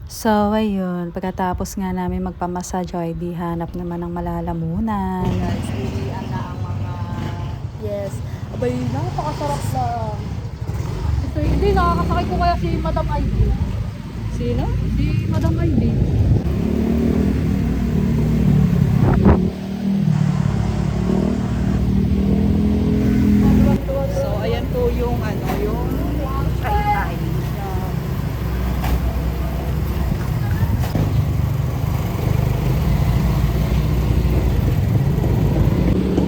So, ayun, pagkatapos nga namin magpamassage, ay di hanap naman ng malalamunan. Guys, uwian na ang mga... Yes. Abay, napakasarap na. Ito, hindi, nakakasakay ko kaya si Madam Ivy. Sino? Si Madam Ivy. So, ayan po yung yung Taytay.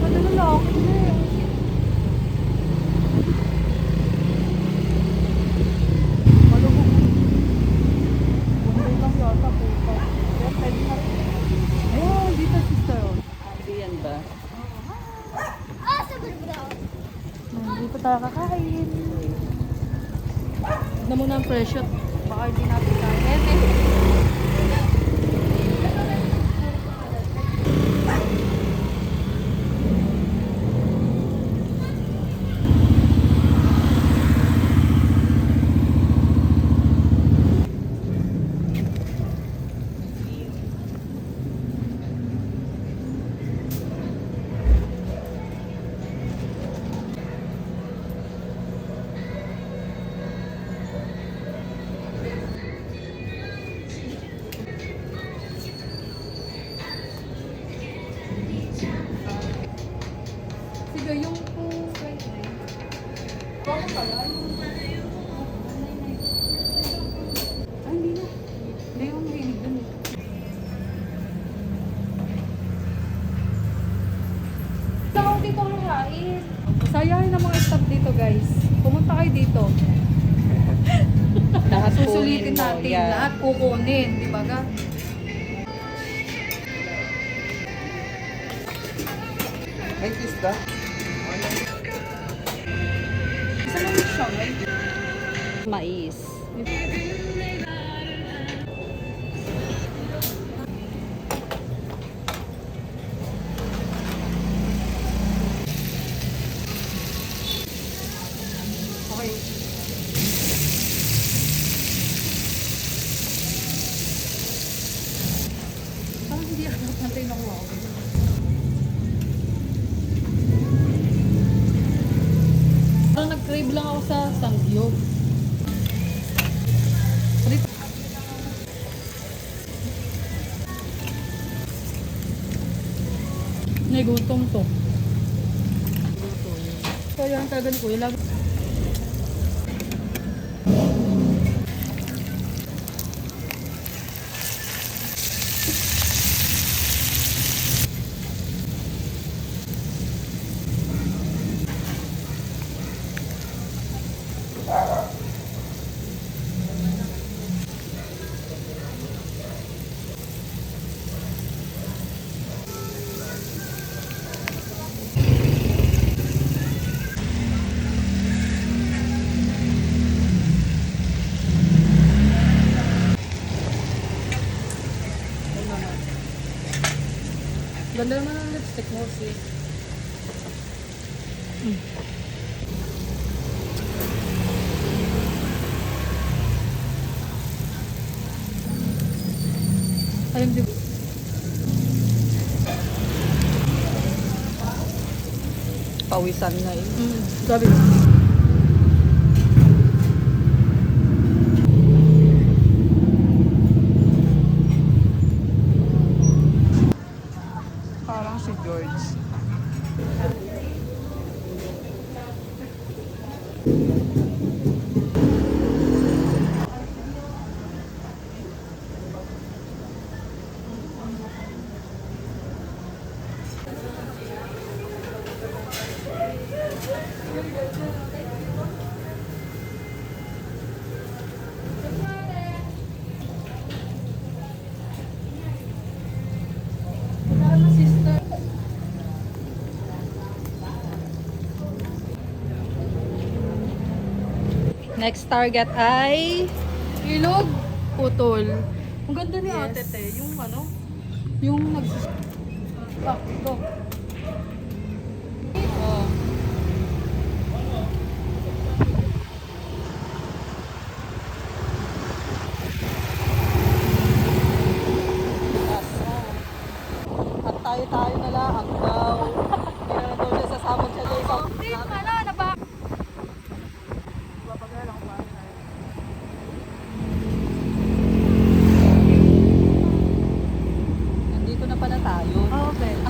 Madala lang. Malubog. Bunday lang yata po. Kaya pwede na rin. Ayun, dito sister. Hindi yan ba? Hindi pa tayo kakain. Tignan mo na ang presyo. Baka hindi natin kain. Sige, yung po bakit pala? Ay, hindi na. Hindi yung hilig dun eh. Gusto ko dito kakain. Sayahin ang mga staff dito, guys. Pumunta kayo dito. Lahat Susulitin kunin mo, natin. yan. Lahat kukunin. Di ba ga? May isda? Isa lang yung siya, right? Mais. Okay. Parang hindi ako nantay na ko. Parang nag-crave lang ako sa sangyup. Nagutom to. So yan talaga ni Kuya. Lagi. Ganda naman ang lipstick mo, sis. Alam di Pawisan na eh. Sabi. Parang si George. Sister. Next target ay Ilog. Putol. Ang ganda ni Yes. ate te. Yung ano? Yung ito. oh,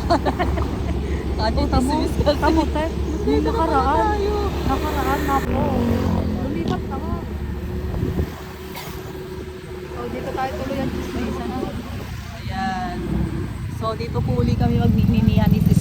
Kanya Tamo, tamo, te. Nung nakaraan. Nakaraan na po. Lumipat na nga. So, dito tayo tuloy ang chismisa na. Ayan. So, dito po uli kami magmimimihan ni Sis